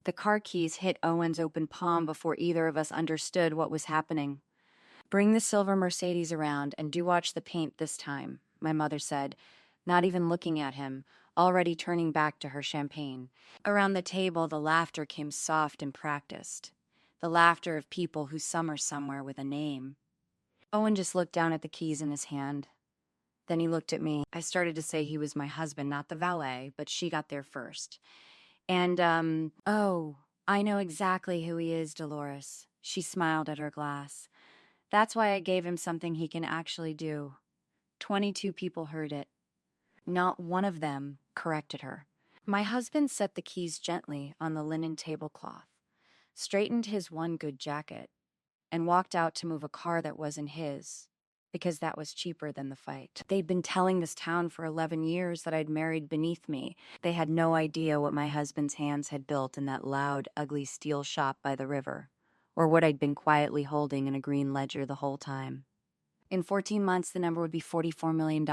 The car keys hit Owen's open palm before either of us understood what was happening. "Bring the silver Mercedes around and do watch the paint this time," my mother said, not even looking at him, already turning back to her champagne. Around the table, the laughter came soft and practiced. The laughter of people who summer somewhere with a name. Owen just looked down at the keys in his hand. Then he looked at me. I started to say he was my husband, not the valet, but she got there first. Oh, I know exactly who he is, Dolores. She smiled at her glass. That's why I gave him something he can actually do. 22 people heard it. Not one of them corrected her. My husband set the keys gently on the linen tablecloth, straightened his one good jacket, and walked out to move a car that wasn't his, because that was cheaper than the fight. They'd been telling this town for 11 years that I'd married beneath me. They had no idea what my husband's hands had built in that loud, ugly steel shop by the river, or what I'd been quietly holding in a green ledger the whole time. In 14 months, the number would be $44 million.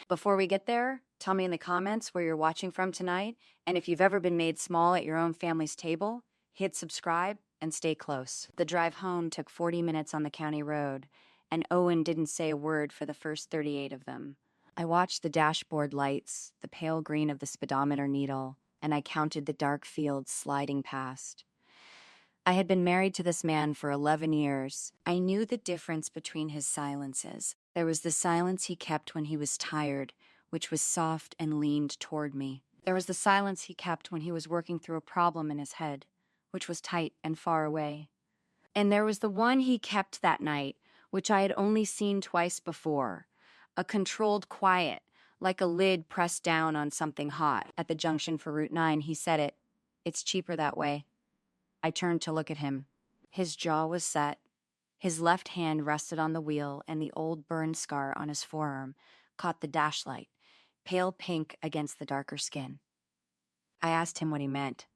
Before we get there, tell me in the comments where you're watching from tonight, and if you've ever been made small at your own family's table, hit subscribe and stay close. The drive home took 40 minutes on the county road, and Owen didn't say a word for the first 38 of them. I watched the dashboard lights, the pale green of the speedometer needle, and I counted the dark fields sliding past. I had been married to this man for 11 years. I knew the difference between his silences. There was the silence he kept when he was tired, which was soft and leaned toward me. There was the silence he kept when he was working through a problem in his head, which was tight and far away. And there was the one he kept that night, which I had only seen twice before. A controlled quiet, like a lid pressed down on something hot. At the junction for Route 9, he said it. "It's cheaper that way." I turned to look at him. His jaw was set. His left hand rested on the wheel, and the old burn scar on his forearm caught the dashlight, pale pink against the darker skin. I asked him what he meant.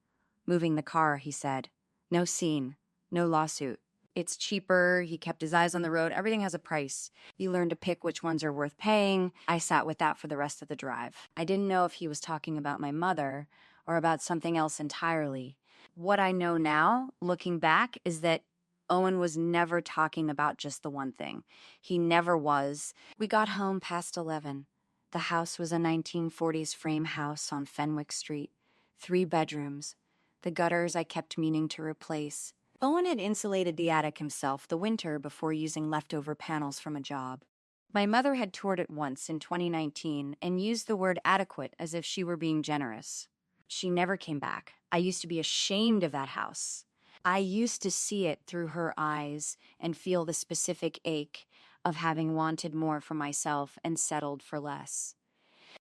"Moving the car," he said. "No scene, no lawsuit. It's cheaper." He kept his eyes on the road. "Everything has a price. You learn to pick which ones are worth paying." I sat with that for the rest of the drive. I didn't know if he was talking about my mother or about something else entirely. What I know now, looking back, is that Owen was never talking about just the one thing. He never was. We got home past 11. The house was a 1940s frame house on Fenwick Street. 3 bedrooms. The gutters I kept meaning to replace. Owen had insulated the attic himself the winter before using leftover panels from a job. My mother had toured it once in 2019 and used the word adequate as if she were being generous. She never came back. I used to be ashamed of that house. I used to see it through her eyes and feel the specific ache of having wanted more for myself and settled for less.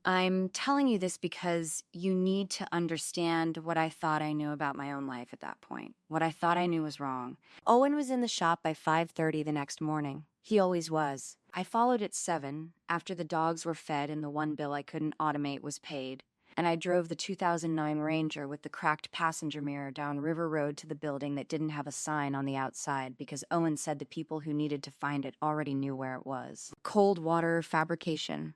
I'm telling you this because you need to understand what I thought I knew about my own life at that point. What I thought I knew was wrong. Owen was in the shop by 5:30 the next morning. He always was. I followed at 7 after the dogs were fed and the one bill I couldn't automate was paid. And I drove the 2009 Ranger with the cracked passenger mirror down River Road to the building that didn't have a sign on the outside because Owen said the people who needed to find it already knew where it was. Cold water fabrication.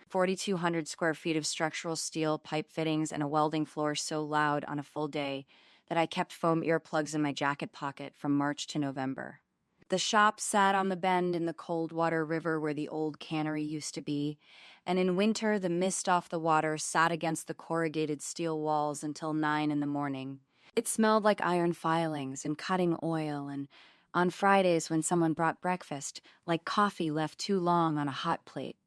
4,200 square feet of structural steel, pipe fittings, and a welding floor so loud on a full day that I kept foam earplugs in my jacket pocket from March to November. The shop sat on the bend in the cold water river where the old cannery used to be, and in winter the mist off the water sat against the corrugated steel walls until 9 in the morning. It smelled like iron filings and cutting oil, and on Fridays when someone brought breakfast, like coffee left too long on a hot plate.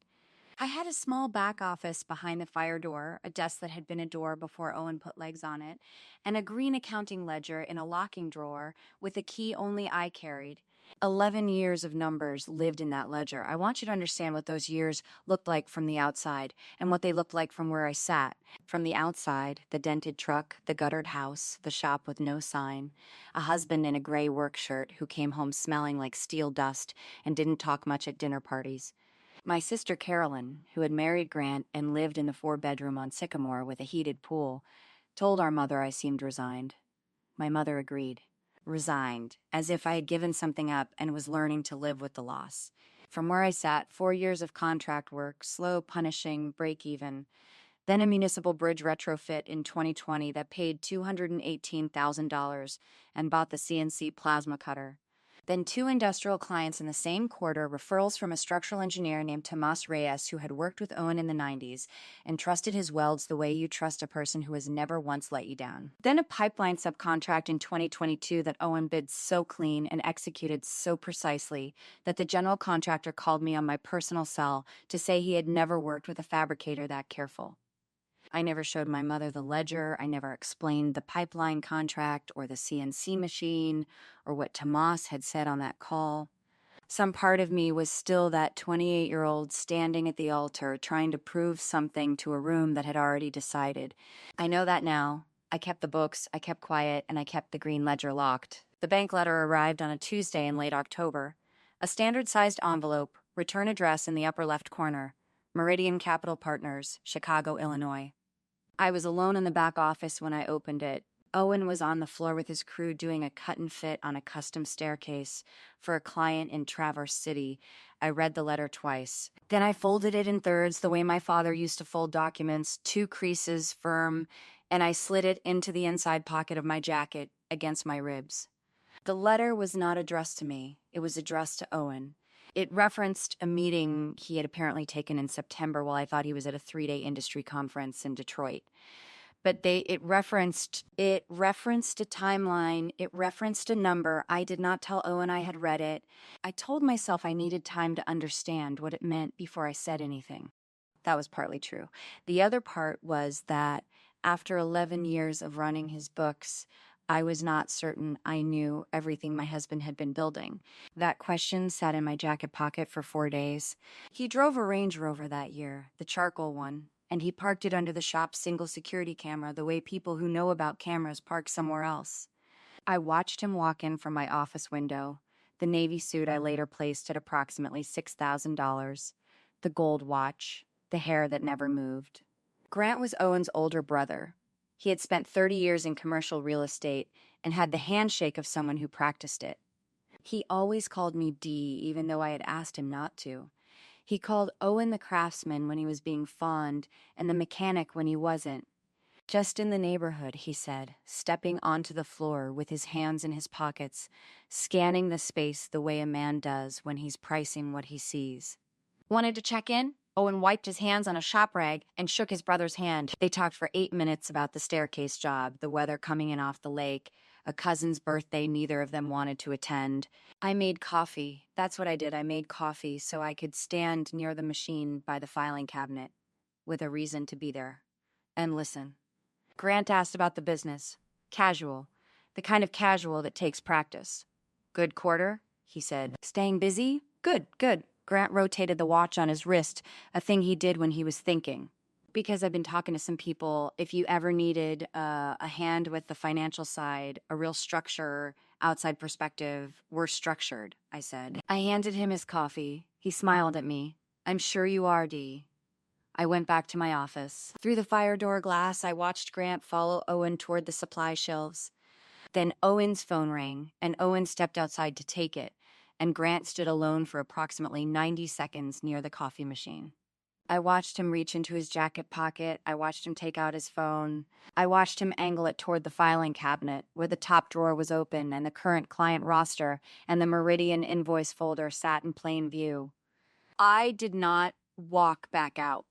I had a small back office behind the fire door, a desk that had been a door before Owen put legs on it, and a green accounting ledger in a locking drawer with a key only I carried. 11 years of numbers lived in that ledger. I want you to understand what those years looked like from the outside and what they looked like from where I sat. From the outside, the dented truck, the guttered house, the shop with no sign, a husband in a gray work shirt who came home smelling like steel dust and didn't talk much at dinner parties. My sister Carolyn, who had married Grant and lived in the 4-bedroom on Sycamore with a heated pool, told our mother I seemed resigned. My mother agreed. Resigned, as if I had given something up and was learning to live with the loss. From where I sat, 4 years of contract work, slow, punishing, break even. Then a municipal bridge retrofit in 2020 that paid $218,000 and bought the CNC plasma cutter. Then two industrial clients in the same quarter, referrals from a structural engineer named Tomas Reyes who had worked with Owen in the 90s and trusted his welds the way you trust a person who has never once let you down. Then a pipeline subcontract in 2022 that Owen bid so clean and executed so precisely that the general contractor called me on my personal cell to say he had never worked with a fabricator that careful. I never showed my mother the ledger. I never explained the pipeline contract or the CNC machine or what Tomas had said on that call. Some part of me was still that 28-year-old standing at the altar trying to prove something to a room that had already decided. I know that now. I kept the books, I kept quiet, and I kept the green ledger locked. The bank letter arrived on a Tuesday in late October. A standard-sized envelope, return address in the upper left corner. Meridian Capital Partners, Chicago, Illinois. I was alone in the back office when I opened it. Owen was on the floor with his crew doing a cut and fit on a custom staircase for a client in Traverse City. I read the letter twice. Then I folded it in thirds the way my father used to fold documents, 2 creases firm, and I slid it into the inside pocket of my jacket against my ribs. The letter was not addressed to me. It was addressed to Owen. It referenced a meeting he had apparently taken in September while I thought he was at a 3-day industry conference in Detroit. But it referenced a timeline, it referenced a number. I did not tell Owen I had read it. I told myself I needed time to understand what it meant before I said anything. That was partly true. The other part was that after 11 years of running his books, I was not certain I knew everything my husband had been building. That question sat in my jacket pocket for 4 days. He drove a Range Rover that year, the charcoal one, and he parked it under the shop's single security camera the way people who know about cameras park somewhere else. I watched him walk in from my office window, the navy suit I later placed at approximately $6,000, the gold watch, the hair that never moved. Grant was Owen's older brother. He had spent 30 years in commercial real estate and had the handshake of someone who practiced it. He always called me D, even though I had asked him not to. He called Owen the craftsman when he was being fond and the mechanic when he wasn't. Just in the neighborhood, he said, stepping onto the floor with his hands in his pockets, scanning the space the way a man does when he's pricing what he sees. Wanted to check in? Owen wiped his hands on a shop rag and shook his brother's hand. They talked for 8 minutes about the staircase job, the weather coming in off the lake, a cousin's birthday neither of them wanted to attend. I made coffee. That's what I did. I made coffee so I could stand near the machine by the filing cabinet with a reason to be there and listen. Grant asked about the business. Casual. The kind of casual that takes practice. Good quarter, he said. Staying busy? Good, good. Grant rotated the watch on his wrist, a thing he did when he was thinking. Because I've been talking to some people, if you ever needed a hand with the financial side, a real structure, outside perspective, we're structured, I said. I handed him his coffee. He smiled at me. I'm sure you are, Dee. I went back to my office. Through the fire door glass, I watched Grant follow Owen toward the supply shelves. Then Owen's phone rang, and Owen stepped outside to take it, and Grant stood alone for approximately 90 seconds near the coffee machine. I watched him reach into his jacket pocket. I watched him take out his phone. I watched him angle it toward the filing cabinet, where the top drawer was open and the current client roster and the Meridian invoice folder sat in plain view. I did not walk back out.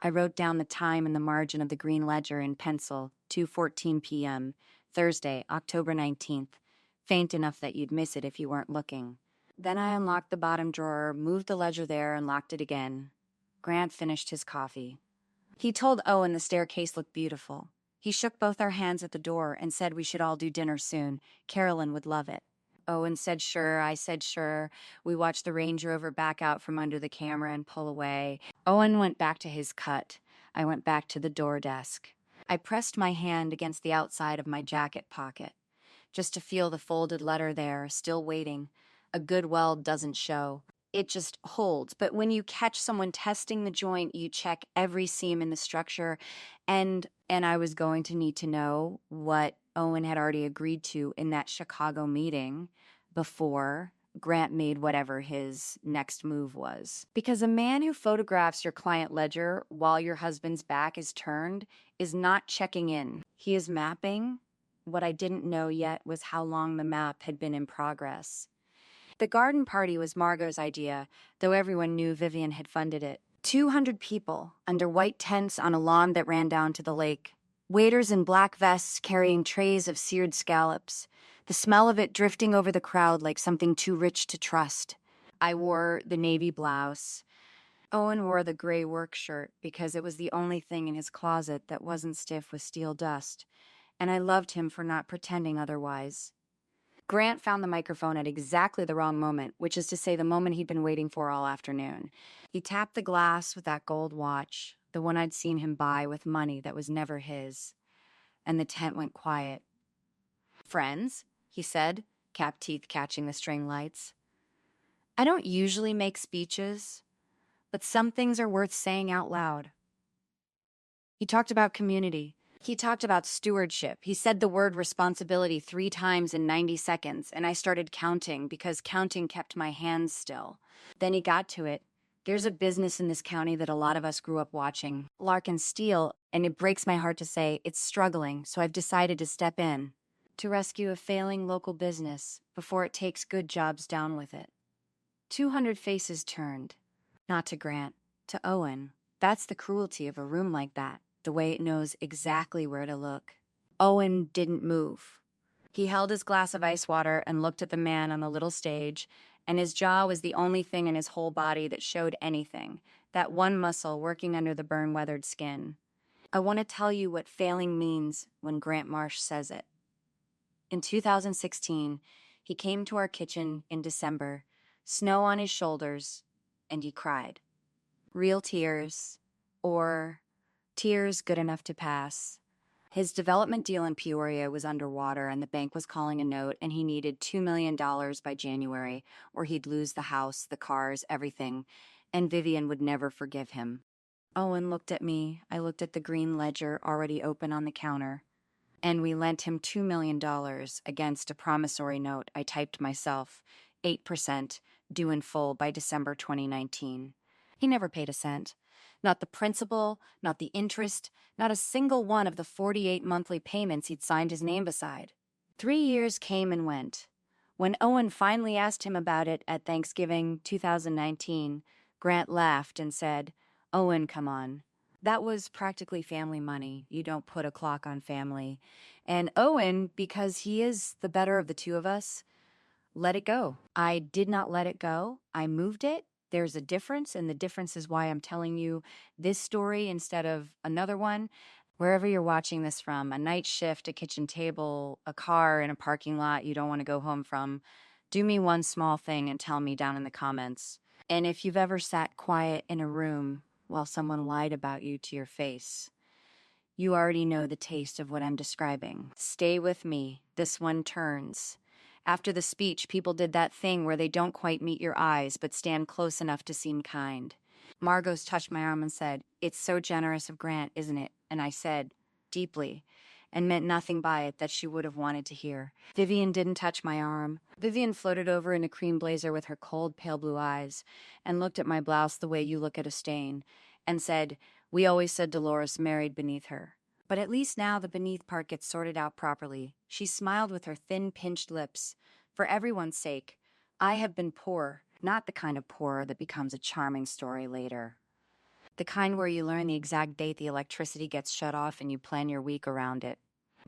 I wrote down the time in the margin of the green ledger in pencil, 2:14 p.m., Thursday, October 19th, faint enough that you'd miss it if you weren't looking. Then I unlocked the bottom drawer, moved the ledger there, and locked it again. Grant finished his coffee. He told Owen the staircase looked beautiful. He shook both our hands at the door and said we should all do dinner soon. Carolyn would love it. Owen said sure, I said sure. We watched the Range Rover back out from under the camera and pull away. Owen went back to his cut. I went back to the door desk. I pressed my hand against the outside of my jacket pocket, just to feel the folded letter there, still waiting. A good weld doesn't show. It just holds. But when you catch someone testing the joint, you check every seam in the structure. And I was going to need to know what Owen had already agreed to in that Chicago meeting before Grant made whatever his next move was. Because a man who photographs your client ledger while your husband's back is turned is not checking in. He is mapping. What I didn't know yet was how long the map had been in progress. The garden party was Margot's idea, though everyone knew Vivian had funded it. 200 people under white tents on a lawn that ran down to the lake. Waiters in black vests carrying trays of seared scallops, the smell of it drifting over the crowd like something too rich to trust. I wore the navy blouse. Owen wore the gray work shirt because it was the only thing in his closet that wasn't stiff with steel dust, and I loved him for not pretending otherwise. Grant found the microphone at exactly the wrong moment, which is to say the moment he'd been waiting for all afternoon. He tapped the glass with that gold watch, the one I'd seen him buy with money that was never his, and the tent went quiet. "Friends," he said, cap teeth catching the string lights. "I don't usually make speeches, but some things are worth saying out loud." He talked about community. He talked about stewardship. He said the word responsibility 3 times in 90 seconds, and I started counting because counting kept my hands still. Then he got to it. "There's a business in this county that a lot of us grew up watching, Larkin Steel, and it breaks my heart to say it's struggling, so I've decided to step in to rescue a failing local business before it takes good jobs down with it." 200 faces turned, not to Grant, to Owen. That's the cruelty of a room like that. The way it knows exactly where to look. Owen didn't move. He held his glass of ice water and looked at the man on the little stage, and his jaw was the only thing in his whole body that showed anything, that one muscle working under the burn-weathered skin. "I want to tell you what failing means when Grant Marsh says it." In 2016, he came to our kitchen in December, snow on his shoulders, and he cried. Real tears, or tears good enough to pass. His development deal in Peoria was underwater and the bank was calling a note, and he needed $2 million by January or he'd lose the house, the cars, everything, and Vivian would never forgive him. Owen looked at me. I looked at the green ledger already open on the counter. And we lent him $2 million against a promissory note I typed myself, 8%, due in full by December 2019. He never paid a cent. Not the principal, not the interest, not a single one of the 48 monthly payments he'd signed his name beside. 3 years came and went. When Owen finally asked him about it at Thanksgiving 2019, Grant laughed and said, "Owen, come on. That was practically family money. You don't put a clock on family." And Owen, because he is the better of the two of us, let it go. I did not let it go. I moved it. There's a difference, and the difference is why I'm telling you this story instead of another one. Wherever you're watching this from, a night shift, a kitchen table, a car in a parking lot you don't want to go home from, do me one small thing and tell me down in the comments. And if you've ever sat quiet in a room while someone lied about you to your face, you already know the taste of what I'm describing. Stay with me. This one turns. After the speech, people did that thing where they don't quite meet your eyes, but stand close enough to seem kind. Margot's touched my arm and said, "It's so generous of Grant, isn't it?" And I said, "Deeply," and meant nothing by it that she would have wanted to hear. Vivian didn't touch my arm. Vivian floated over in a cream blazer with her cold, pale blue eyes, and looked at my blouse the way you look at a stain, and said, "We always said Dolores married beneath her. But at least now the beneath part gets sorted out properly." She smiled with her thin, pinched lips. "For everyone's sake, I have been poor, not the kind of poor that becomes a charming story later. The kind where you learn the exact date the electricity gets shut off and you plan your week around it.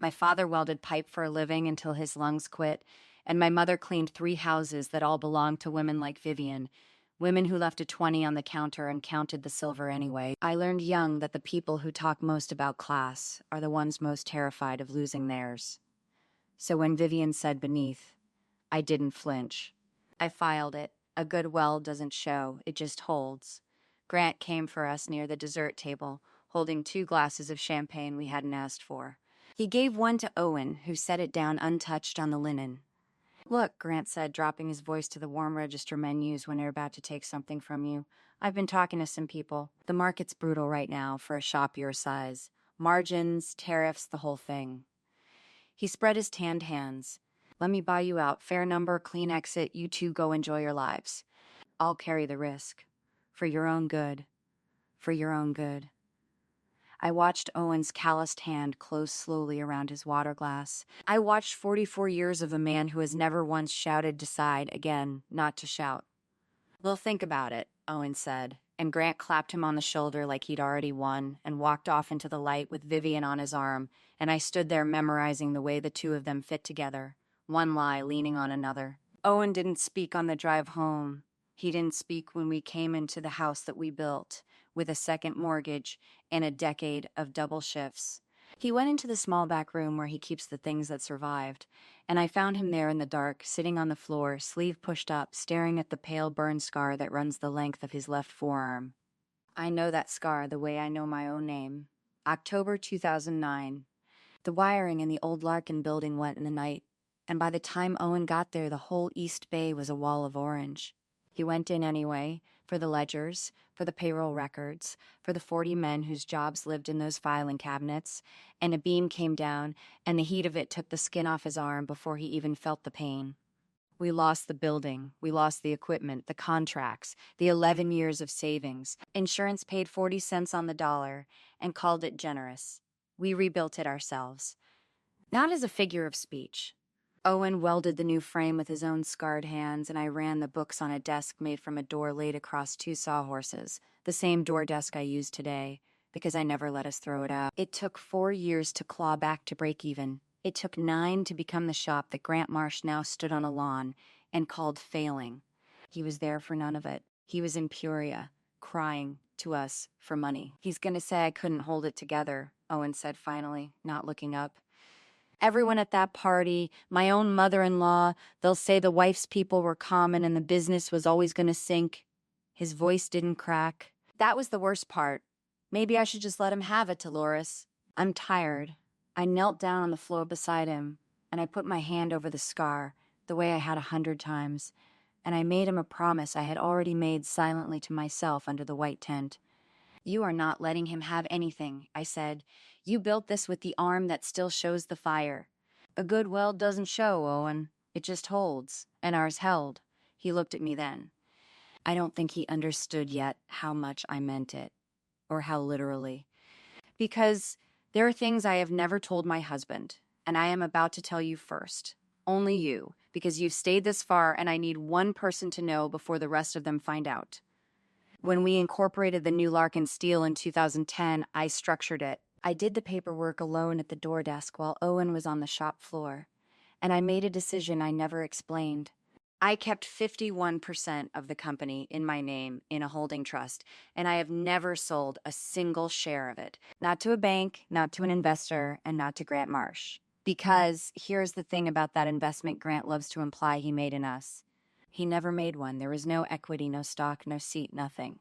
My father welded pipe for a living until his lungs quit, and my mother cleaned 3 houses that all belonged to women like Vivian, women who left a 20 on the counter and counted the silver anyway. I learned young that the people who talk most about class are the ones most terrified of losing theirs. So when Vivian said beneath, I didn't flinch. I filed it. A good well doesn't show, it just holds. Grant came for us near the dessert table, holding 2 glasses of champagne we hadn't asked for. He gave one to Owen, who set it down untouched on the linen. "Look," Grant said, dropping his voice to the warm register menus when they're about to take something from you. "I've been talking to some people. The market's brutal right now for a shop your size. Margins, tariffs, the whole thing." He spread his tanned hands. Let me buy you out. Fair number, clean exit. You two go enjoy your lives. I'll carry the risk. For your own good. For your own good. I watched Owen's calloused hand close slowly around his water glass. I watched 44 years of a man who has never once shouted decide again not to shout. Well, think about it, Owen said, and Grant clapped him on the shoulder like he'd already won and walked off into the light with Vivian on his arm, and I stood there memorizing the way the two of them fit together, one lie leaning on another. Owen didn't speak on the drive home. He didn't speak when we came into the house that we built, with a second mortgage and a decade of double shifts. He went into the small back room where he keeps the things that survived, and I found him there in the dark, sitting on the floor, sleeve pushed up, staring at the pale burn scar that runs the length of his left forearm. I know that scar the way I know my own name. October 2009. The wiring in the old Larkin building went in the night, and by the time Owen got there, the whole East Bay was a wall of orange. He went in anyway, for the ledgers, for the payroll records, for the 40 men whose jobs lived in those filing cabinets, and a beam came down, and the heat of it took the skin off his arm before he even felt the pain. We lost the building, we lost the equipment, the contracts, the 11 years of savings. Insurance paid 40 cents on the dollar and called it generous. We rebuilt it ourselves. Not as a figure of speech. Owen welded the new frame with his own scarred hands, and I ran the books on a desk made from a door laid across two sawhorses, the same door desk I use today, because I never let us throw it out. It took 4 years to claw back to break even. It took 9 to become the shop that Grant Marsh now stood on a lawn and called failing. He was there for none of it. He was in Peoria, crying to us for money. He's gonna say I couldn't hold it together, Owen said finally, not looking up. Everyone at that party, my own mother-in-law, they'll say the wife's people were common and the business was always going to sink. His voice didn't crack. That was the worst part. Maybe I should just let him have it, Dolores. I'm tired. I knelt down on the floor beside him, and I put my hand over the scar, the way I had 100 times, and I made him a promise I had already made silently to myself under the white tent. You are not letting him have anything, I said. You built this with the arm that still shows the fire. A good weld doesn't show, Owen. It just holds, and ours held. He looked at me then. I don't think he understood yet how much I meant it, or how literally. Because there are things I have never told my husband, and I am about to tell you first. Only you, because you've stayed this far and I need one person to know before the rest of them find out. When we incorporated the new Larkin Steel in 2010, I structured it. I did the paperwork alone at the door desk while Owen was on the shop floor. And I made a decision I never explained. I kept 51% of the company in my name in a holding trust, and I have never sold a single share of it. Not to a bank, not to an investor, and not to Grant Marsh. Because here's the thing about that investment Grant loves to imply he made in us. He never made one. There was no equity, no stock, no seat, nothing.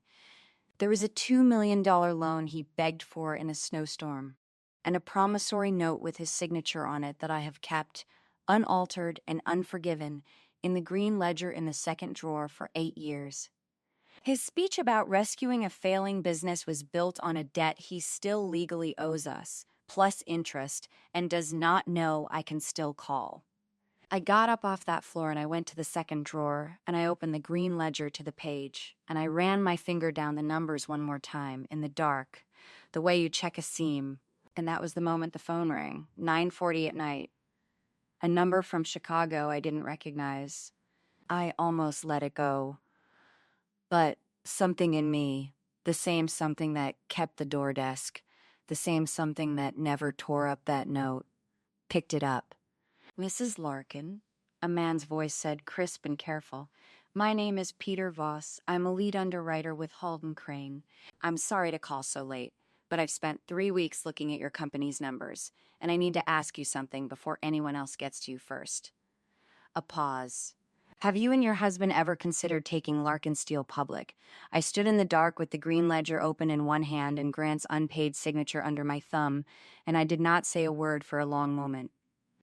There was a $2 million loan he begged for in a snowstorm, and a promissory note with his signature on it that I have kept, unaltered and unforgiven, in the green ledger in the second drawer for 8 years. His speech about rescuing a failing business was built on a debt he still legally owes us, plus interest, and does not know I can still call. I got up off that floor and I went to the second drawer, and I opened the green ledger to the page, and I ran my finger down the numbers one more time, in the dark, the way you check a seam, and that was the moment the phone rang, 9:40 at night. A number from Chicago I didn't recognize. I almost let it go. But something in me, the same something that kept the door desk, the same something that never tore up that note, picked it up. Mrs. Larkin, a man's voice said, crisp and careful. My name is Peter Voss. I'm a lead underwriter with Halden Crane. I'm sorry to call so late, but I've spent 3 weeks looking at your company's numbers, and I need to ask you something before anyone else gets to you first. A pause. Have you and your husband ever considered taking Larkin Steel public? I stood in the dark with the green ledger open in one hand and Grant's unpaid signature under my thumb, and I did not say a word for a long moment.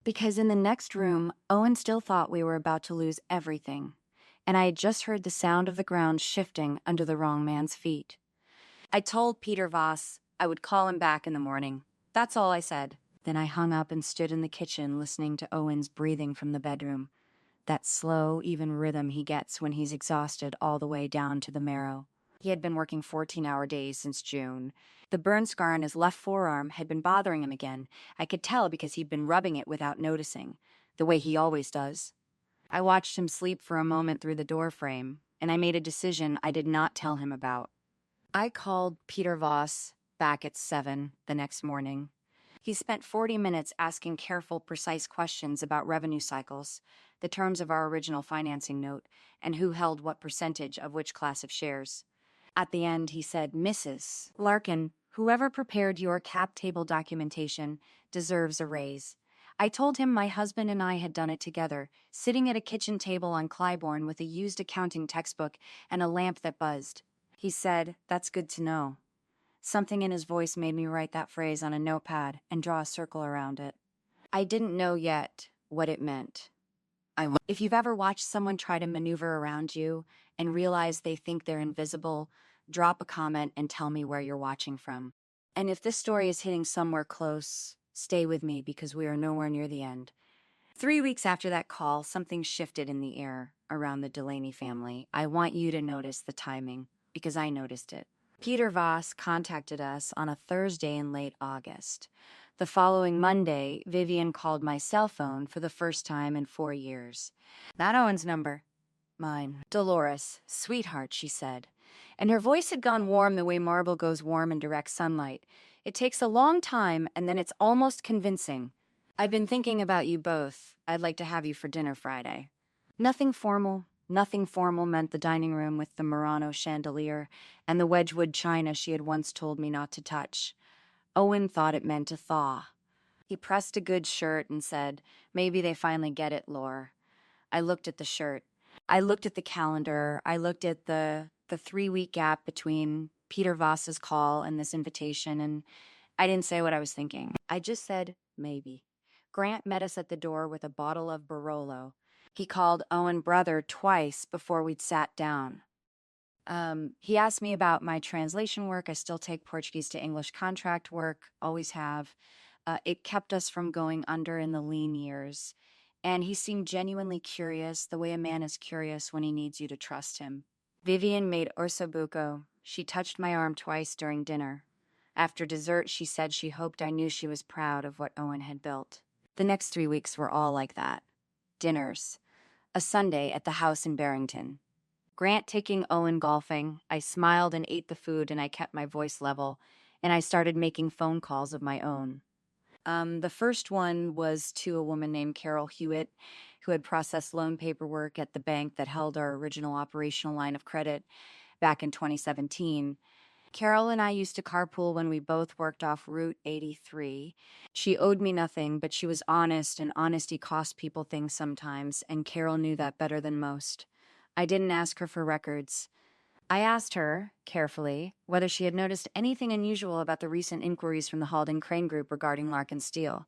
Because in the next room, Owen still thought we were about to lose everything, and I had just heard the sound of the ground shifting under the wrong man's feet. I told Peter Voss I would call him back in the morning. That's all I said. Then I hung up and stood in the kitchen listening to Owen's breathing from the bedroom. That slow, even rhythm he gets when he's exhausted all the way down to the marrow. He had been working 14-hour days since June. The burn scar on his left forearm had been bothering him again. I could tell because he'd been rubbing it without noticing, the way he always does. I watched him sleep for a moment through the door frame, and I made a decision I did not tell him about. I called Peter Voss back at 7 the next morning. He spent 40 minutes asking careful, precise questions about revenue cycles, the terms of our original financing note, and who held what percentage of which class of shares. At the end, he said, "Mrs. Larkin, whoever prepared your cap table documentation deserves a raise." I told him my husband and I had done it together, sitting at a kitchen table on Clybourne with a used accounting textbook and a lamp that buzzed. He said, "That's good to know." Something in his voice made me write that phrase on a notepad and draw a circle around it. I didn't know yet what it meant. If you've ever watched someone try to maneuver around you and realize they think they're invisible, drop a comment and tell me where you're watching from. And if this story is hitting somewhere close, stay with me because we are nowhere near the end. 3 weeks after that call, something shifted in the air around the Delaney family. I want you to notice the timing because I noticed it. Peter Voss contacted us on a Thursday in late August. The following Monday, Vivian called my cell phone for the first time in 4 years. "That Owen's number." "Mine." "Dolores, sweetheart," she said. And her voice had gone warm the way marble goes warm in direct sunlight. "It takes a long time, and then it's almost convincing. I've been thinking about you both. I'd like to have you for dinner Friday." Nothing formal. Nothing formal meant the dining room with the Murano chandelier and the Wedgwood china she had once told me not to touch. Owen thought it meant a thaw. He pressed a good shirt and said, "Maybe they finally get it, Lore." I looked at the shirt. I looked at the calendar. I looked at the 3-week gap between Peter Voss's call and this invitation, and I didn't say what I was thinking. I just said, maybe. Grant met us at the door with a bottle of Barolo. He called Owen brother twice before we'd sat down. He asked me about my translation work. I still take Portuguese to English contract work, always have. It kept us from going under in the lean years. And he seemed genuinely curious, the way a man is curious when he needs you to trust him. Vivian made orsobuco. She touched my arm twice during dinner. After dessert, she said she hoped I knew she was proud of what Owen had built. The next 3 weeks were all like that. Dinners. A Sunday at the house in Barrington. Grant taking Owen golfing. I smiled and ate the food, and I kept my voice level, and I started making phone calls of my own. The first one was to a woman named Carol Hewitt, who had processed loan paperwork at the bank that held our original operational line of credit back in 2017. Carol and I used to carpool when we both worked off Route 83. She owed me nothing, but she was honest, and honesty cost people things sometimes, and Carol knew that better than most. I didn't ask her for records. I asked her, carefully, whether she had noticed anything unusual about the recent inquiries from the Halden Crane Group regarding Larkin Steel.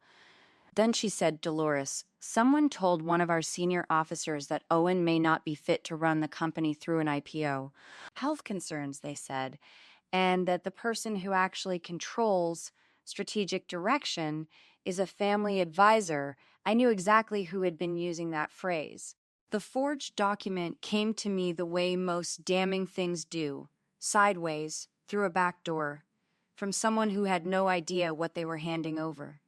Then she said, "Dolores, someone told one of our senior officers that Owen may not be fit to run the company through an IPO. Health concerns, they said, and that the person who actually controls strategic direction is a family advisor." I knew exactly who had been using that phrase. The forged document came to me the way most damning things do, sideways, through a back door, from someone who had no idea what they were handing over.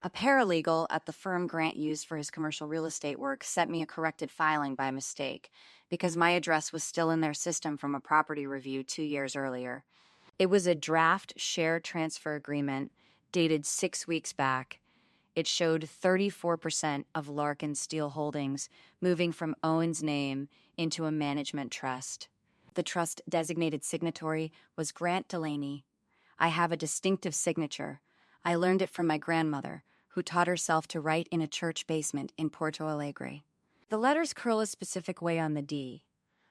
A paralegal at the firm Grant used for his commercial real estate work sent me a corrected filing by mistake, because my address was still in their system from a property review 2 years earlier. It was a draft share transfer agreement dated 6 weeks back. It showed 34% of Larkin Steel Holdings moving from Owen's name into a management trust. The trust designated signatory was Grant Delaney. I have a distinctive signature. I learned it from my grandmother, who taught herself to write in a church basement in Porto Alegre. The letters curl a specific way on the D.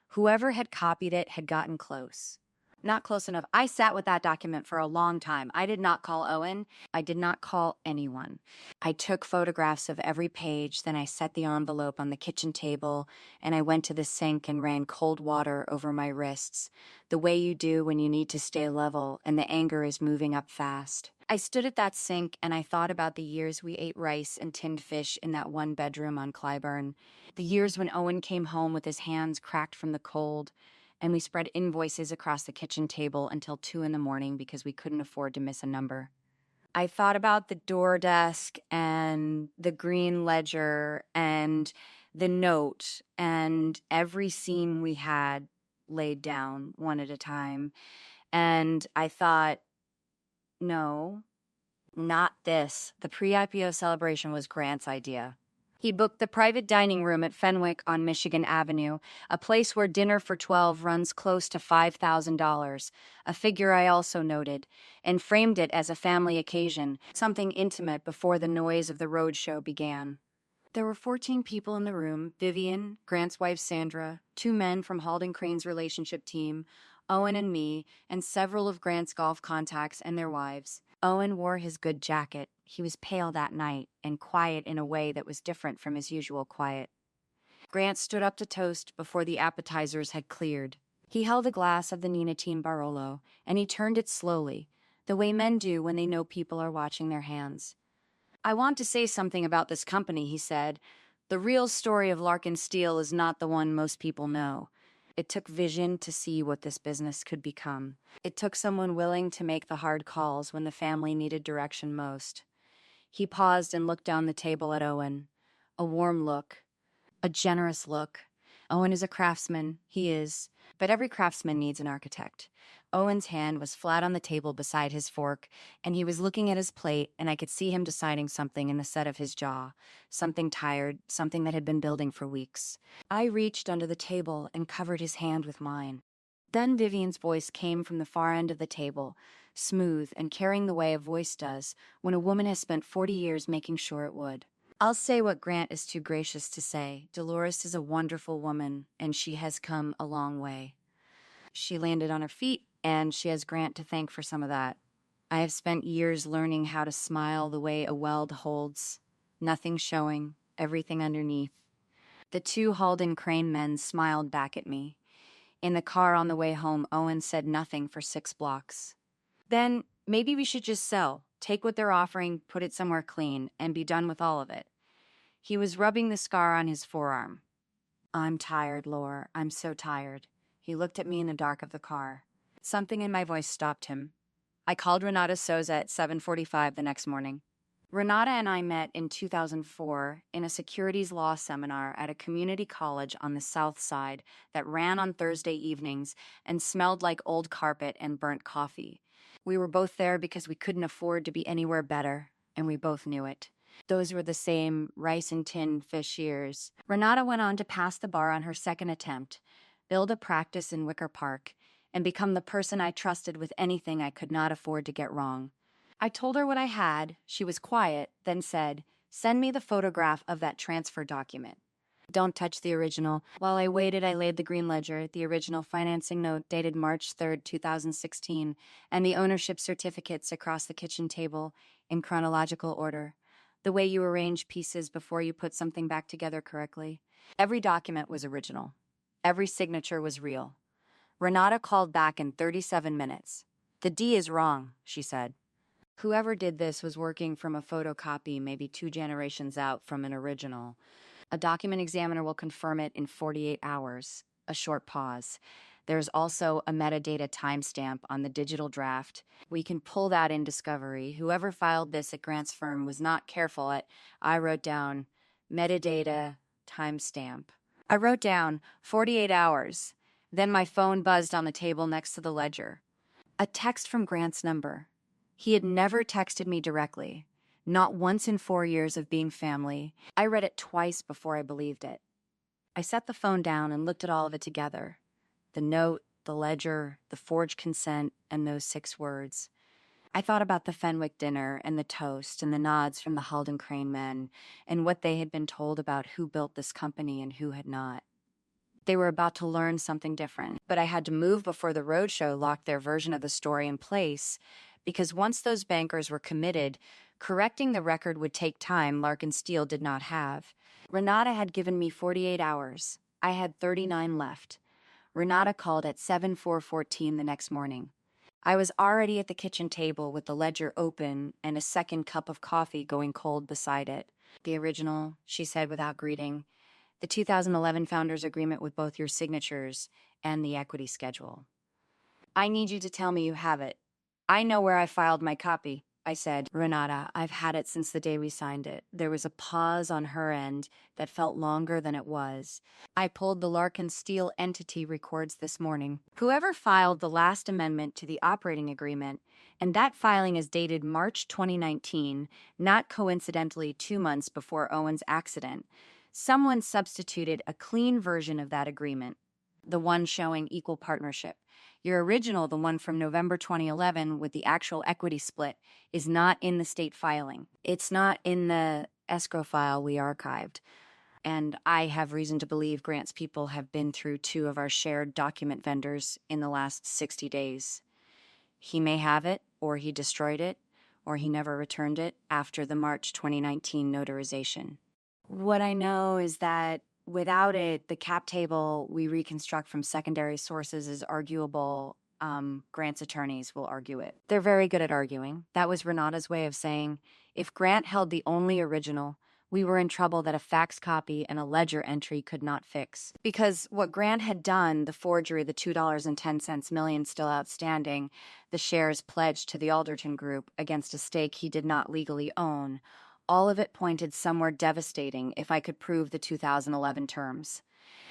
Whoever had copied it had gotten close. Not close enough. I sat with that document for a long time. I did not call Owen. I did not call anyone. I took photographs of every page, then I set the envelope on the kitchen table, and I went to the sink and ran cold water over my wrists, the way you do when you need to stay level and the anger is moving up fast. I stood at that sink and I thought about the years we ate rice and tinned fish in that one bedroom on Clybourne. The years when Owen came home with his hands cracked from the cold, and we spread invoices across the kitchen table until 2 in the morning because we couldn't afford to miss a number. I thought about the door desk and the green ledger and the note and every scene we had laid down one at a time. And I thought, no, not this. The pre-IPO celebration was Grant's idea. He booked the private dining room at Fenwick on Michigan Avenue, a place where dinner for 12 runs close to $5,000, a figure I also noted, and framed it as a family occasion, something intimate before the noise of the roadshow began. There were 14 people in the room: Vivian, Grant's wife Sandra, 2 men from Halden Crane's relationship team, Owen and me, and several of Grant's golf contacts and their wives. Owen wore his good jacket. He was pale that night and quiet in a way that was different from his usual quiet. Grant stood up to toast before the appetizers had cleared. He held a glass of the Ninateam Barolo, and he turned it slowly, the way men do when they know people are watching their hands. "I want to say something about this company," he said. "The real story of Larkin Steel is not the one most people know. It took vision to see what this business could become. It took someone willing to make the hard calls when the family needed direction most." He paused and looked down the table at Owen. A warm look, a generous look. Owen is a craftsman, he is, but every craftsman needs an architect. Owen's hand was flat on the table beside his fork, and he was looking at his plate, and I could see him deciding something in the set of his jaw, something tired, something that had been building for weeks. I reached under the table and covered his hand with mine. Then Vivian's voice came from the far end of the table, smooth and carrying the way a voice does when a woman has spent 40 years making sure it would. "I'll say what Grant is too gracious to say. Dolores is a wonderful woman, and she has come a long way. She landed on her feet, and she has Grant to thank for some of that. I have spent years learning how to smile the way a weld holds. Nothing showing, everything underneath." The 2 Halden Crane men smiled back at me. In the car on the way home, Owen said nothing for 6 blocks. "Then maybe we should just sell. Take what they're offering, put it somewhere clean, and be done with all of it." He was rubbing the scar on his forearm. "I'm tired, Lore. I'm so tired." He looked at me in the dark of the car. Something in my voice stopped him. I called Renata Souza at 7:45 the next morning. Renata and I met in 2004 in a securities law seminar at a community college on the South Side that ran on Thursday evenings and smelled like old carpet and burnt coffee. We were both there because we couldn't afford to be anywhere better, and we both knew it. Those were the same rice and tin fish years. Renata went on to pass the bar on her second attempt, build a practice in Wicker Park, and become the person I trusted with anything I could not afford to get wrong. I told her what I had. She was quiet, then said, "Send me the photograph of that transfer document. Don't touch the original." While I waited, I laid the green ledger, the original financing note dated March 3rd, 2016, and the ownership certificates across the kitchen table in chronological order, the way you arrange pieces before you put something back together correctly. Every document was original. Every signature was real. Renata called back in 37 minutes. "The D is wrong," she said. Whoever did this was working from a photocopy maybe 2 generations out from an original. "A document examiner will confirm it in 48 hours. A short pause. "There's also a metadata timestamp on the digital draft. We can pull that in Discovery. Whoever filed this at Grant's firm was not careful at..." I wrote down metadata timestamp. I wrote down 48 hours. Then my phone buzzed on the table next to the ledger. A text from Grant's number. He had never texted me directly. Not once in 4 years of being family. I read it twice before I believed it. I set the phone down and looked at all of it together. The note, the ledger, the forged consent, and those 6 words. I thought about the Fenwick dinner and the toast and the nods from the Halden Crane men and what they had been told about who built this company and who had not. They were about to learn something different, but I had to move before the roadshow locked their version of the story in place, because once those bankers were committed, correcting the record would take time Larkin Steel did not have. Renata had given me 48 hours. I had 39 left. Renata called at 7:14 the next morning. I was already at the kitchen table with the ledger open and a second cup of coffee going cold beside it. The original, she said without greeting. The 2011 Founders Agreement with both your signatures and the equity schedule. I need you to tell me you have it. I know where I filed my copy, I said. Renata, I've had it since the day we signed it. There was a pause on her end that felt longer than it was. I pulled the Larkin Steel entity records this morning. Whoever filed the last amendment to the operating agreement, and that filing is dated March 2019, not coincidentally 2 months before Owen's accident, someone substituted a clean version of that agreement, the one showing equal partnership. Your original, the one from November 2011 with the actual equity split, is not in the state filing. It's not in the escrow file we archived. And I have reason to believe Grant's people have been through 2 of our shared document vendors in the last 60 days. He may have it, or he destroyed it, or he never returned it after the March 2019 notarization. What I know is that without it, the cap table we reconstruct from secondary sources is arguable. Grant's attorneys will argue it. They're very good at arguing. That was Renata's way of saying, if Grant held the only original, we were in trouble that a fax copy and a ledger entry could not fix. Because what Grant had done, the forgery, the $2.10 million still outstanding, the shares pledged to the Alderton Group against a stake he did not legally own, all of it pointed somewhere devastating if I could prove the 2011 terms.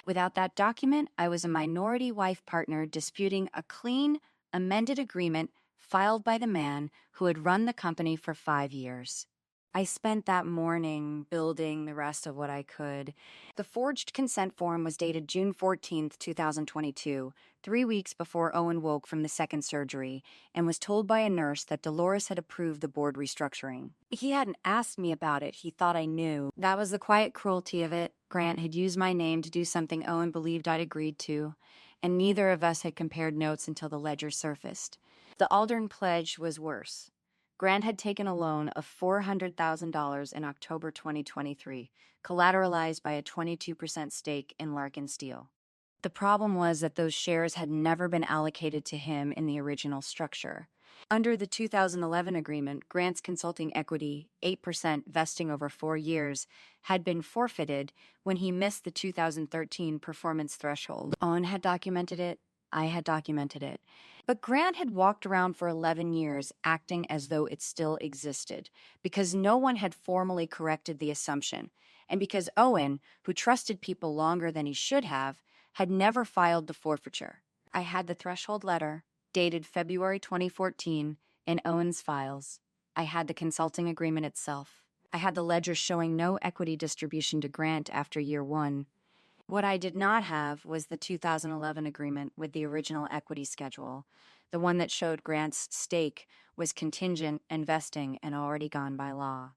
Without that document, I was a minority wife partner disputing a clean, amended agreement filed by the man who had run the company for 5 years. I spent that morning building the rest of what I could. The forged consent form was dated June 14th, 2022, 3 weeks before Owen woke from the second surgery, and was told by a nurse that Dolores had approved the board restructuring. He hadn't asked me about it, he thought I knew. That was the quiet cruelty of it. Grant had used my name to do something Owen believed I'd agreed to, and neither of us had compared notes until the ledger surfaced. The Aldern pledge was worse. Grant had taken a loan of $400,000 in October 2023, collateralized by a 22% stake in Larkin Steel. The problem was that those shares had never been allocated to him in the original structure. Under the 2011 agreement, Grant's consulting equity, 8% vesting over 4 years, had been forfeited when he missed the 2013 performance threshold. Owen had documented it. I had documented it. But Grant had walked around for 11 years acting as though it still existed, because no one had formally corrected the assumption, and because Owen, who trusted people longer than he should have, had never filed the forfeiture. I had the threshold letter, dated February 2014, in Owen's files. I had the consulting agreement itself. I had the ledger showing no equity distribution to Grant after year 1. What I did not have was the 2011 agreement with the original equity schedule, the one that showed Grant's stake was contingent and vesting and already gone by law.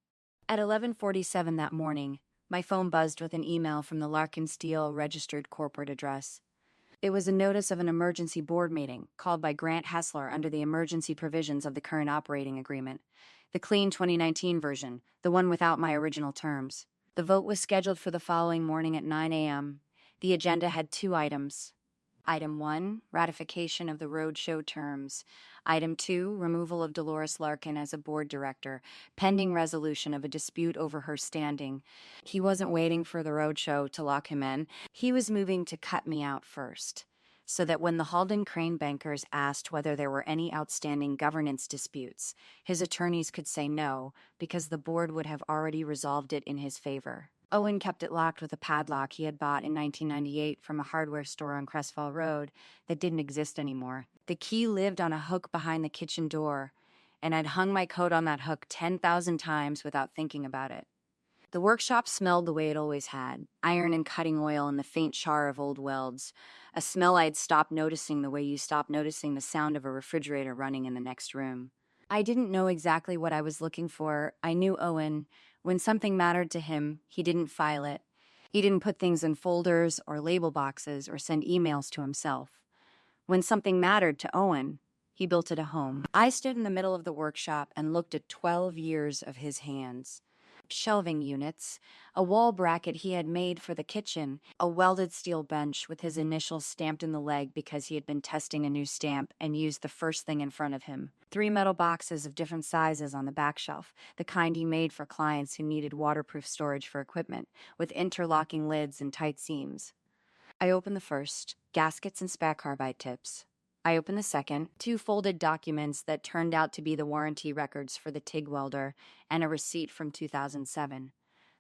At 11:47 that morning, my phone buzzed with an email from the Larkin Steel registered corporate address. It was a notice of an emergency board meeting called by Grant Hessler under the emergency provisions of the current operating agreement, the clean 2019 version, the one without my original terms. The vote was scheduled for the following morning at 9 a.m. The agenda had 2 items. Item 1, ratification of the roadshow terms. Item 2, removal of Dolores Larkin as a board director, pending resolution of a dispute over her standing. He wasn't waiting for the roadshow to lock him in. He was moving to cut me out first, so that when the Halden Crane bankers asked whether there were any outstanding governance disputes, his attorneys could say no, because the board would have already resolved it in his favor. Owen kept it locked with a padlock he had bought in 1998 from a hardware store on Crestfall Road that didn't exist anymore. The key lived on a hook behind the kitchen door, and I'd hung my coat on that hook 10,000 times without thinking about it. The workshop smelled the way it always had, iron and cutting oil and the faint char of old welds, a smell I'd stopped noticing the way you stop noticing the sound of a refrigerator running in the next room. I didn't know exactly what I was looking for. I knew Owen. When something mattered to him, he didn't file it. He didn't put things in folders or label boxes or send emails to himself. When something mattered to Owen, he built it a home. I stood in the middle of the workshop and looked at 12 years of his hands. shelving units, a wall bracket he had made for the kitchen, a welded steel bench with his initials stamped in the leg because he had been testing a new stamp and used the first thing in front of him. 3 metal boxes of different sizes on the back shelf, the kind he made for clients who needed waterproof storage for equipment, with interlocking lids and tight seams. I opened the first, gaskets and spec carbide tips. I opened the second, 2 folded documents that turned out to be the warranty records for the TIG welder and a receipt from 2007.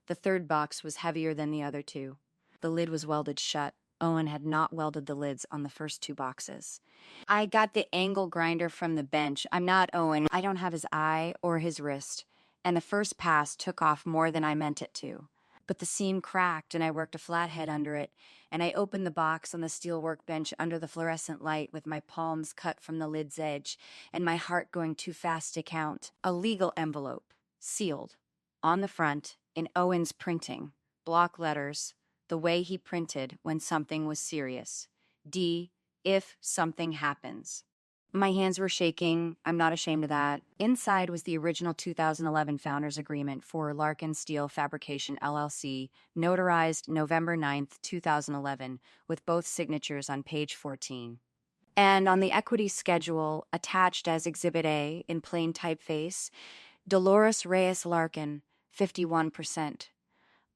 The third box was heavier than the other 2. The lid was welded shut. Owen had not welded the lids on the first 2 boxes. I got the angle grinder from the bench. I'm not Owen. I don't have his eye or his wrist. And the first pass took off more than I meant it to. But the seam cracked and I worked a flathead under it, and I opened the box on the steel workbench under the fluorescent light with my palms cut from the lid's edge and my heart going too fast to count. A legal envelope, sealed. On the front, in Owen's printing, block letters, the way he printed when something was serious. D, if something happens. My hands were shaking. I'm not ashamed of that. Inside was the original 2011 Founders Agreement for Larkin Steel Fabrication LLC, notarized November 9th, 2011, with both signatures on page 14. And on the equity schedule, attached as Exhibit A in plain typeface, Dolores Reyes Larkin, 51%.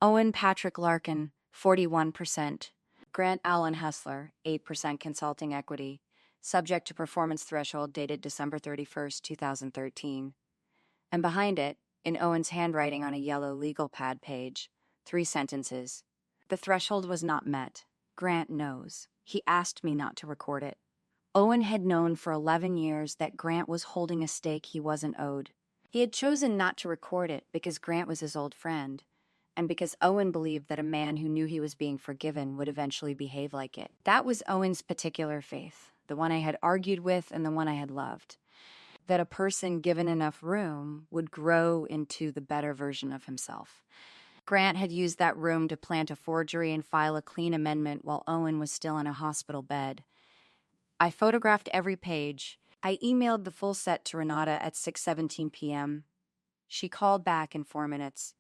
Owen Patrick Larkin, 41%. Grant Allen Hessler, 8% consulting equity, subject to performance threshold dated December 31st, 2013. And behind it, in Owen's handwriting on a yellow legal pad page, 3 sentences. The threshold was not met. Grant knows. He asked me not to record it. Owen had known for 11 years that Grant was holding a stake he wasn't owed. He had chosen not to record it because Grant was his old friend, and because Owen believed that a man who knew he was being forgiven would eventually behave like it. That was Owen's particular faith, the one I had argued with and the one I had loved. That a person given enough room would grow into the better version of himself. Grant had used that room to plant a forgery and file a clean amendment while Owen was still in a hospital bed. I photographed every page. I emailed the full set to Renata at 6:17 p.m. She called back in 4 minutes.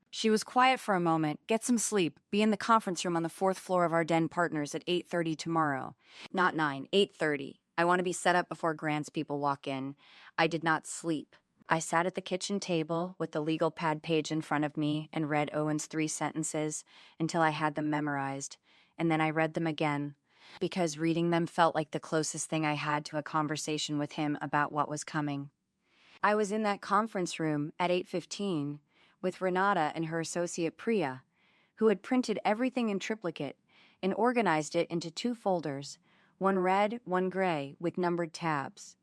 She was quiet for a moment. Get some sleep. Be in the conference room on the 4th floor of our den partners at 8:30 tomorrow. Not 9, 8:30. I want to be set up before Grant's people walk in. I did not sleep. I sat at the kitchen table with the legal pad page in front of me and read Owen's 3 sentences until I had them memorized. And then I read them again, because reading them felt like the closest thing I had to a conversation with him about what was coming. I was in that conference room at 8:15 with Renata and her associate Priya, who had printed everything in triplicate and organized it into 2 folders, one red, one gray, with numbered tabs.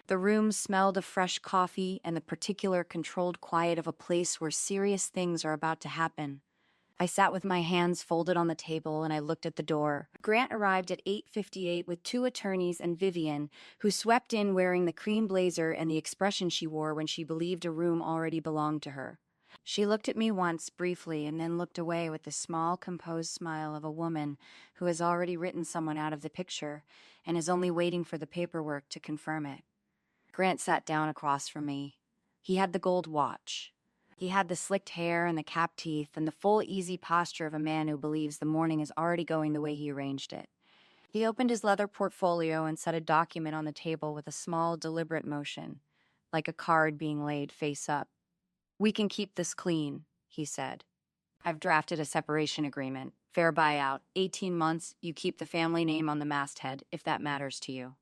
The room smelled of fresh coffee and the particular controlled quiet of a place where serious things are about to happen. I sat with my hands folded on the table and I looked at the door. Grant arrived at 8:58 with 2 attorneys and Vivian, who swept in wearing the cream blazer and the expression she wore when she believed a room already belonged to her. She looked at me once briefly and then looked away with the small, composed smile of a woman who has already written someone out of the picture and is only waiting for the paperwork to confirm it. Grant sat down across from me. He had the gold watch. He had the slicked hair and the capped teeth and the full, easy posture of a man who believes the morning is already going the way he arranged it. He opened his leather portfolio and set a document on the table with a small, deliberate motion, like a card being laid face up. "We can keep this clean," he said. "I've drafted a separation agreement. Fair buyout. 18 months, you keep the family name on the masthead, if that matters to you."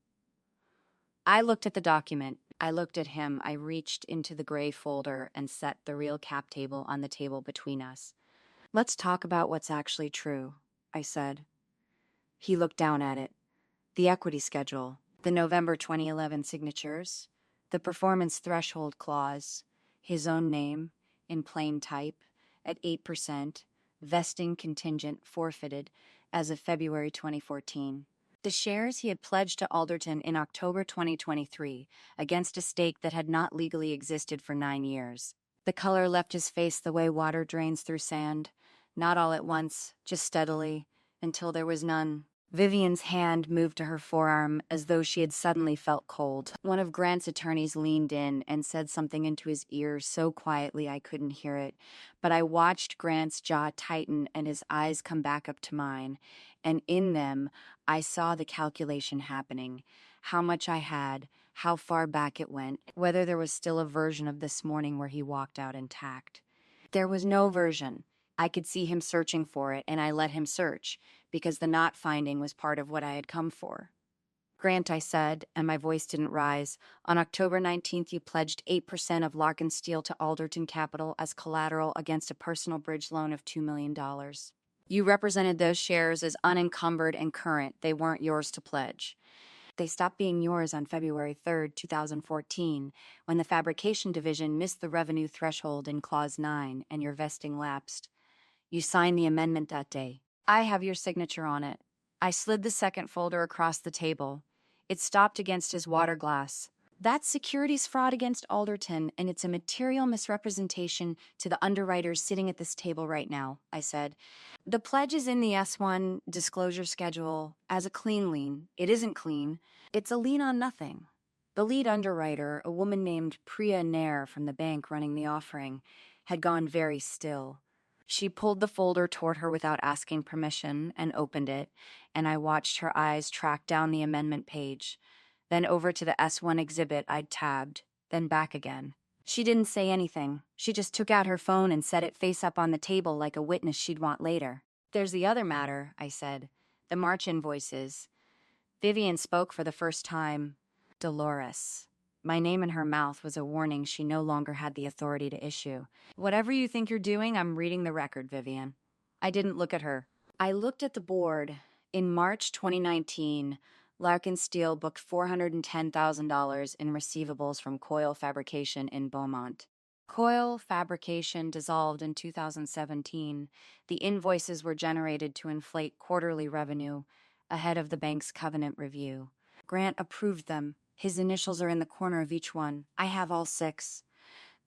I looked at the document. I looked at him. I reached into the gray folder and set the real cap table on the table between us. "Let's talk about what's actually true," I said. He looked down at it. The equity schedule, the November 2011 signatures, the performance threshold clause, his own name, in plain type, at 8%, vesting contingent forfeited as of February 2014. The shares he had pledged to Alderton in October 2023 against a stake that had not legally existed for 9 years. The color left his face the way water drains through sand, not all at once, just steadily, until there was none. Vivian's hand moved to her forearm as though she had suddenly felt cold. One of Grant's attorneys leaned in and said something into his ear so quietly I couldn't hear it, but I watched Grant's jaw tighten and his eyes come back up to mine, and in them I saw the calculation happening. How much I had, how far back it went, whether there was still a version of this morning where he walked out intact. There was no version. I could see him searching for it, and I let him search, because the not finding was part of what I had come for. Grant, I said, and my voice didn't rise, on October 19th, you pledged 8% of Larkin Steel to Alderton Capital as collateral against a personal bridge loan of $2 million. You represented those shares as unencumbered and current. They weren't yours to pledge. They stopped being yours on February 3rd, 2014, when the fabrication division missed the revenue threshold in Clause 9 and your vesting lapsed. You signed the amendment that day. I have your signature on it. I slid the second folder across the table. It stopped against his water glass. That's securities fraud against Alderton, and it's a material misrepresentation to the underwriters sitting at this table right now, I said. The pledge is in the S1 disclosure schedule as a clean lien. It isn't clean. It's a lien on nothing. The lead underwriter, a woman named Priya Nair from the bank running the offering, had gone very still. She pulled the folder toward her without asking permission and opened it, and I watched her eyes track down the amendment page, then over to the S1 exhibit I'd tabbed, then back again. She didn't say anything. She just took out her phone and set it face up on the table like a witness she'd want later. There's the other matter, I said. The March invoices. Vivian spoke for the first time. Dolores. My name in her mouth was a warning she no longer had the authority to issue. Whatever you think you're doing, I'm reading the record, Vivian. I didn't look at her. I looked at the board. In March 2019, Larkin Steel booked $410,000 in receivables from Coil Fabrication in Beaumont. Coil Fabrication dissolved in 2017. The invoices were generated to inflate quarterly revenue ahead of the bank's covenant review. Grant approved them. His initials are in the corner of each one. I have all 6.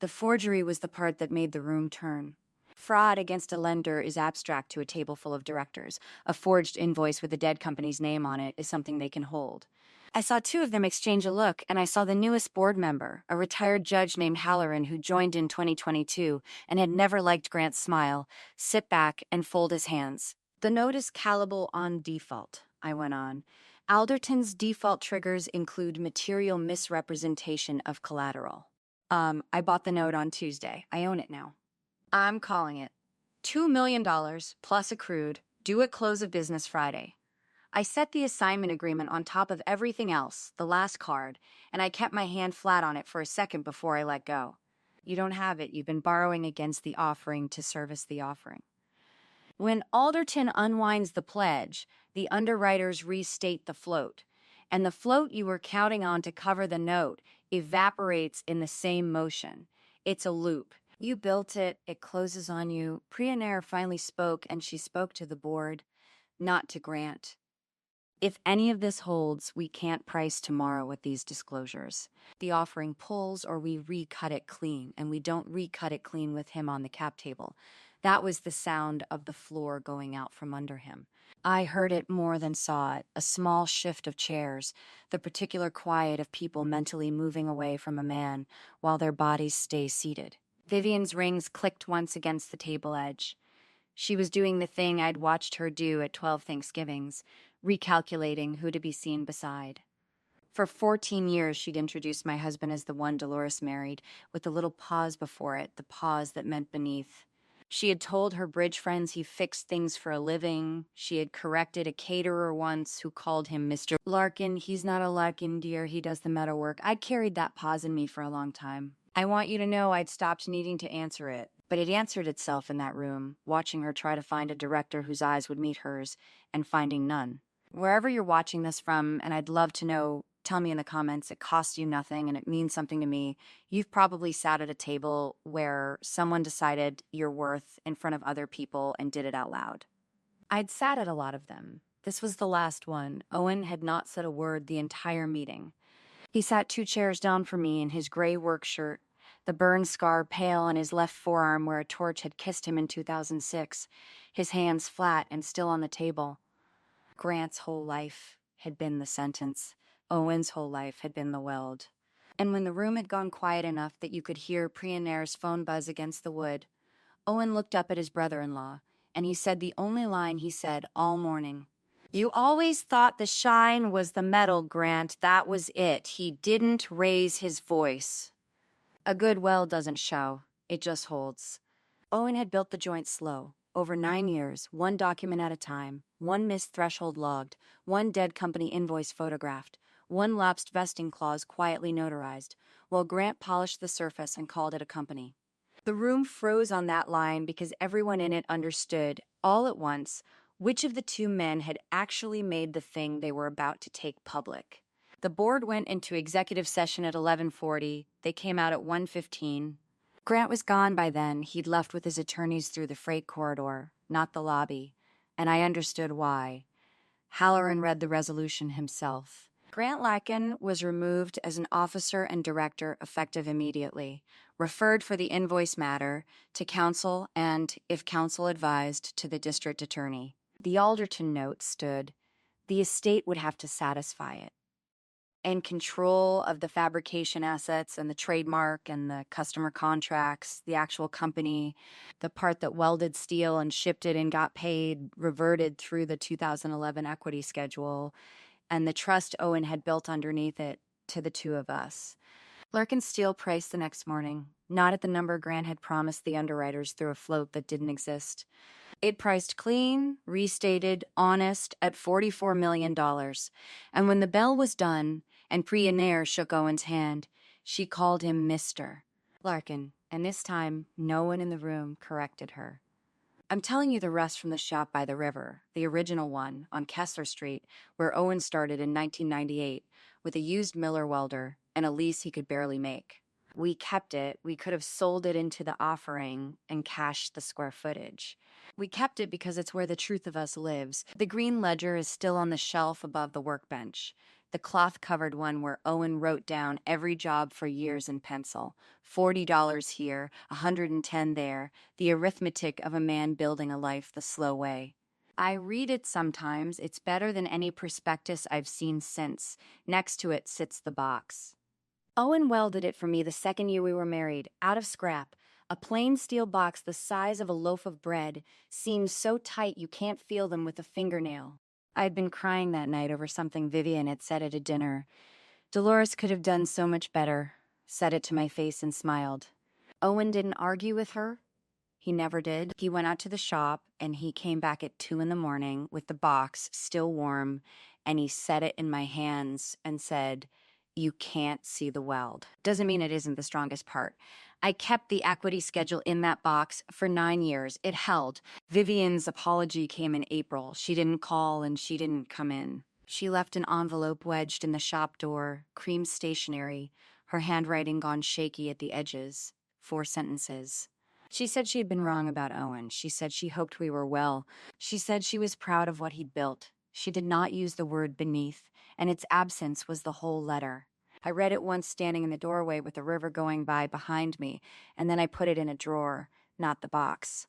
The forgery was the part that made the room turn. Fraud against a lender is abstract to a table full of directors. A forged invoice with a dead company's name on it is something they can hold. I saw 2 of them exchange a look, and I saw the newest board member, a retired judge named Halloran who joined in 2022 and had never liked Grant's smile, sit back and fold his hands. The note is callable on default, I went on. Alderton's default triggers include material misrepresentation of collateral. I bought the note on Tuesday. I own it now. I'm calling it. $2 million plus accrued, due at close of business Friday. I set the assignment agreement on top of everything else, the last card, and I kept my hand flat on it for a second before I let go. You don't have it. You've been borrowing against the offering to service the offering. When Alderton unwinds the pledge, the underwriters restate the float, and the float you were counting on to cover the note evaporates in the same motion. It's a loop. You built it, it closes on you. Priya Nair finally spoke, and she spoke to the board, not to Grant. If any of this holds, we can't price tomorrow with these disclosures. The offering pulls or we recut it clean, and we don't recut it clean with him on the cap table. That was the sound of the floor going out from under him. I heard it more than saw it, a small shift of chairs, the particular quiet of people mentally moving away from a man while their bodies stay seated. Vivian's rings clicked once against the table edge. She was doing the thing I'd watched her do at 12 Thanksgivings, recalculating who to be seen beside. For 14 years, she'd introduced my husband as the one Dolores married, with a little pause before it, the pause that meant beneath. She had told her bridge friends he fixed things for a living. She had corrected a caterer once who called him Mr. Larkin. He's not a Larkin, dear. He does the metal work. I'd carried that pause in me for a long time. I want you to know I'd stopped needing to answer it. But it answered itself in that room, watching her try to find a director whose eyes would meet hers, and finding none. Wherever you're watching this from, and I'd love to know, tell me in the comments, it costs you nothing and it means something to me. You've probably sat at a table where someone decided your worth in front of other people and did it out loud. I'd sat at a lot of them. This was the last one. Owen had not said a word the entire meeting. He sat 2 chairs down from me in his gray work shirt, the burn scar pale on his left forearm where a torch had kissed him in 2006, his hands flat and still on the table. Grant's whole life had been the sentence. Owen's whole life had been the weld. And when the room had gone quiet enough that you could hear Prienair's phone buzz against the wood, Owen looked up at his brother-in-law, and he said the only line he said all morning. "You always thought the shine was the metal, Grant. That was it. He didn't raise his voice." A good well doesn't show. It just holds. Owen had built the joint slow, over 9 years, one document at a time, one missed threshold logged, one dead company invoice photographed, one lapsed vesting clause quietly notarized, while Grant polished the surface and called it a company. The room froze on that line because everyone in it understood, all at once, which of the two men had actually made the thing they were about to take public. The board went into executive session at 11:40. They came out at 1:15. Grant was gone by then. He'd left with his attorneys through the freight corridor, not the lobby, and I understood why. Halloran read the resolution himself. Grant Larkin was removed as an officer and director effective immediately, referred for the invoice matter to counsel and, if counsel advised, to the district attorney. The Alderton note stood, the estate would have to satisfy it. And control of the fabrication assets and the trademark and the customer contracts, the actual company, the part that welded steel and shipped it and got paid, reverted through the 2011 equity schedule, and the trust Owen had built underneath it to the two of us. Larkin's steel priced the next morning, not at the number Grant had promised the underwriters through a float that didn't exist. It priced clean, restated, honest at $44 million. And when the bell was done and Prienair shook Owen's hand, she called him Mr. Larkin, and this time no one in the room corrected her. I'm telling you the rest from the shop by the river, the original one on Kessler Street, where Owen started in 1998 with a used Miller welder and a lease he could barely make. We kept it. We could have sold it into the offering and cashed the square footage. We kept it because it's where the truth of us lives. The green ledger is still on the shelf above the workbench. The cloth-covered one where Owen wrote down every job for years in pencil. $40 here, $110 there, the arithmetic of a man building a life the slow way. I read it sometimes. It's better than any prospectus I've seen since. Next to it sits the box. Owen welded it for me the second year we were married, out of scrap. A plain steel box the size of a loaf of bread, seams so tight you can't feel them with a fingernail. I'd been crying that night over something Vivian had said at a dinner. Dolores could have done so much better, said it to my face and smiled. Owen didn't argue with her. He never did. He went out to the shop, and he came back at 2 in the morning with the box still warm, and he set it in my hands and said, "You can't see the weld." Doesn't mean it isn't the strongest part. I kept the equity schedule in that box for 9 years. It held. Vivian's apology came in April. She didn't call and she didn't come in. She left an envelope wedged in the shop door, cream stationery, her handwriting gone shaky at the edges. 4 sentences. She said she had been wrong about Owen. She said she hoped we were well. She said she was proud of what he'd built. She did not use the word beneath, and its absence was the whole letter. I read it once standing in the doorway with the river going by behind me, and then I put it in a drawer, not the box.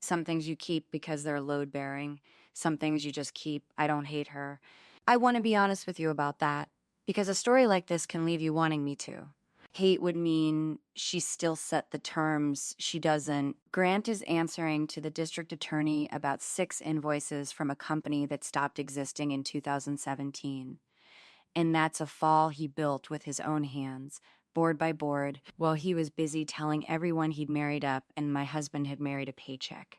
Some things you keep because they're load-bearing. Some things you just keep. I don't hate her. I want to be honest with you about that, because a story like this can leave you wanting me to. Hate would mean she still set the terms. She doesn't. Grant is answering to the district attorney about 6 invoices from a company that stopped existing in 2017. And that's a fall he built with his own hands, board by board, while he was busy telling everyone he'd married up and my husband had married a paycheck.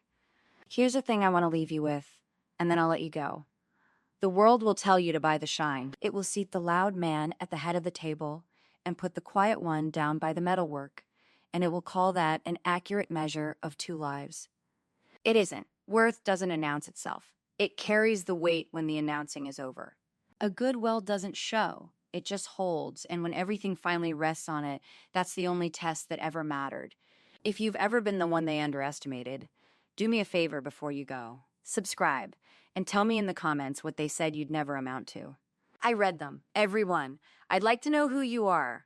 Here's a thing I want to leave you with, and then I'll let you go. The world will tell you to buy the shine. It will seat the loud man at the head of the table and put the quiet one down by the metalwork, and it will call that an accurate measure of 2 lives. It isn't. Worth doesn't announce itself. It carries the weight when the announcing is over. A good well doesn't show. It just holds, and when everything finally rests on it, that's the only test that ever mattered. If you've ever been the one they underestimated, do me a favor before you go. Subscribe, and tell me in the comments what they said you'd never amount to. I read them, every one. I'd like to know who you are.